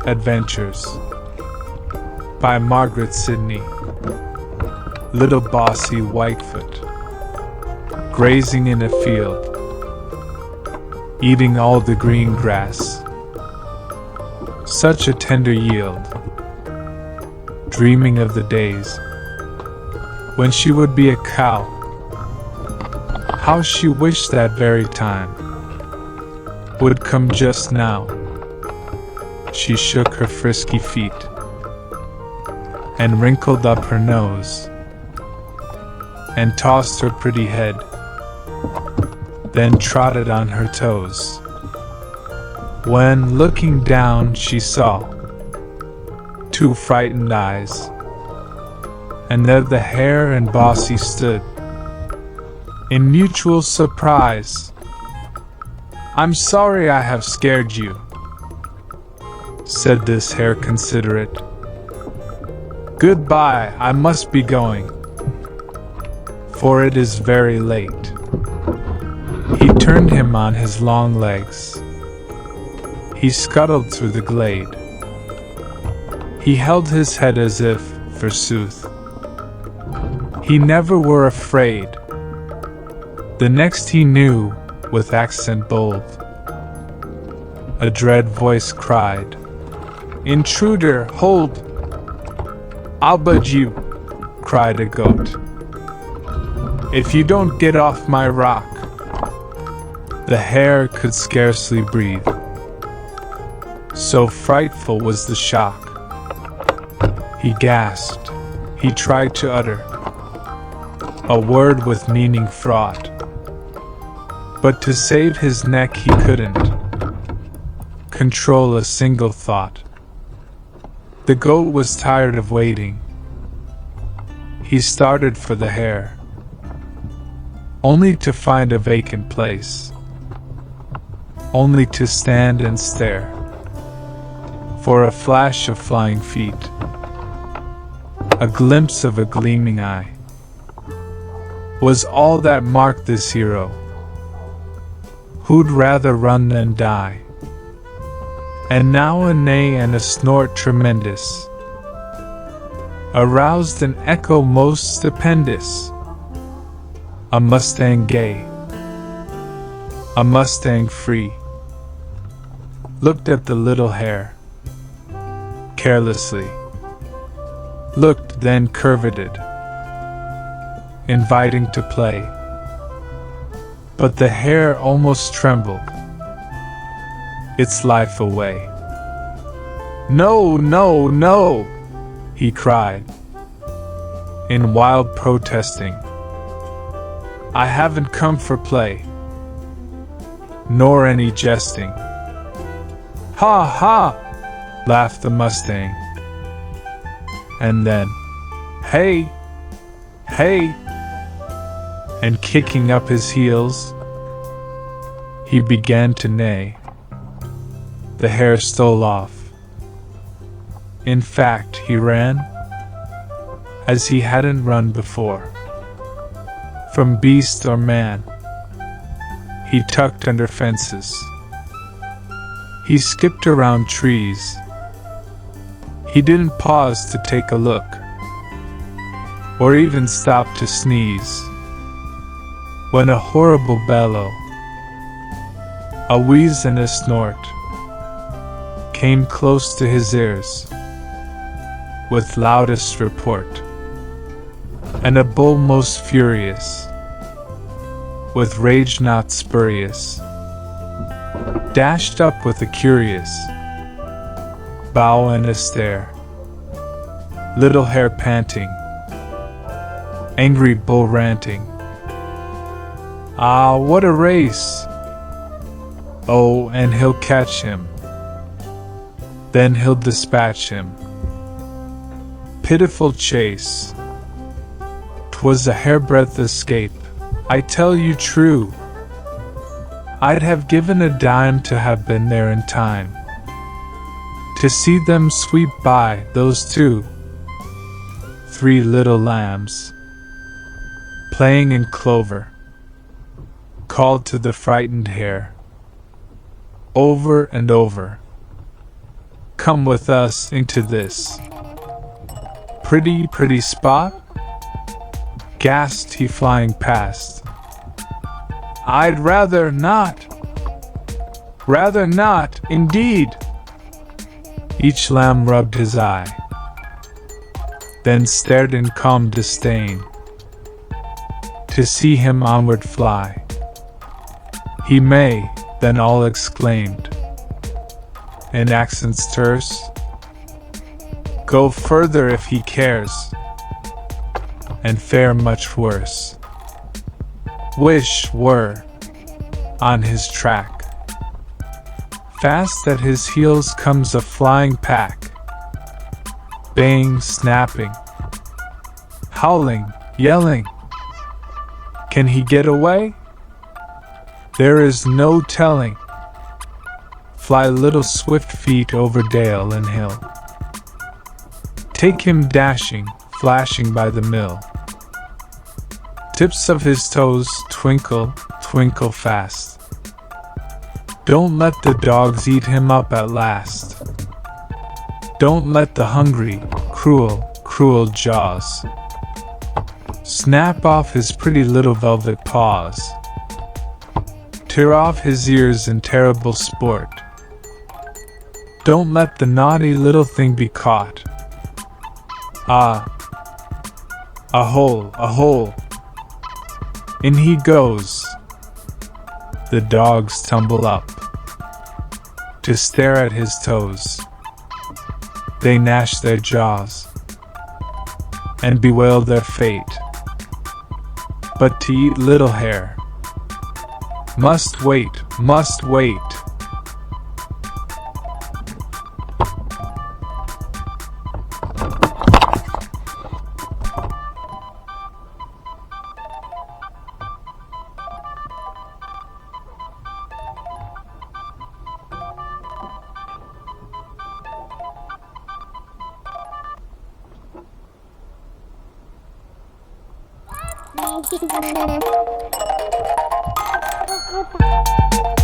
Adventures by Margaret Sidney. Little bossy Whitefoot, grazing in a field, eating all the green grass. Such a tender yield, dreaming of the days when she would be a cow. How she wished that very time would come just now. She shook her frisky feet and wrinkled up her nose and tossed her pretty head, then trotted on her toes. When looking down she saw two frightened eyes, and there the hare and Bossy stood in mutual surprise. "I'm sorry I have scared you," said this hare considerate. "Goodbye, I must be going, for it is very late." He turned him on his long legs. He scuttled through the glade. He held his head as if, forsooth, he never were afraid. The next he knew, with accent bold, a dread voice cried, "Intruder, hold!" "I'll budge you," cried a goat, "if you don't get off my rock." The hare could scarcely breathe, so frightful was the shock. He gasped, he tried to utter a word with meaning fraught, but to save his neck he couldn't control a single thought. The goat was tired of waiting. He started for the hare, only to find a vacant place, only to stand and stare, for a flash of flying feet, a glimpse of a gleaming eye, was all that marked this hero, who'd rather run than die. And now a neigh and a snort tremendous aroused an echo most stupendous. A Mustang gay, a Mustang free, looked at the little hare carelessly, looked then curveted, inviting to play. But the hare almost trembled its life away. "No, no, no!" he cried, in wild protesting. "I haven't come for play, nor any jesting." "Ha, ha!" laughed the Mustang. And then, "Hey, hey!" and kicking up his heels, he began to neigh. The hare stole off. In fact, he ran as he hadn't run before, from beast or man. He tucked under fences. He skipped around trees. He didn't pause to take a look, or even stop to sneeze, when a horrible bellow, a wheeze and a snort, came close to his ears, with loudest report. And a bull most furious, with rage not spurious, dashed up with a curious bow and a stare. Little hare panting, angry bull ranting. "Ah, what a race! Oh, and he'll catch him, then he'll dispatch him." Pitiful chase! 'Twas a hairbreadth escape, I tell you true. I'd have given a dime to have been there in time, to see them sweep by, those 3 little lambs, playing in clover, called to the frightened hare, over and over, come with us into this pretty spot?" gasped he, flying past. "I'd rather not. Rather not, indeed." Each lamb rubbed his eye, then stared in calm disdain to see him onward fly. "He may," then all exclaimed, in accents terse, "go further if he cares, and fare much worse. Wish were on his track. Fast at his heels comes a flying pack, baying, snapping, howling, yelling. Can he get away? There is no telling. Fly little swift feet over dale and hill. Take him dashing, flashing by the mill. Tips of his toes twinkle, twinkle fast. Don't let the dogs eat him up at last. Don't let the hungry, cruel jaws snap off his pretty little velvet paws. Tear off his ears in terrible sport. Don't let the naughty little thing be caught. Ah, a hole. In he goes. The dogs tumble up to stare at his toes. They gnash their jaws and bewail their fate. But to eat little hare must wait. Bye.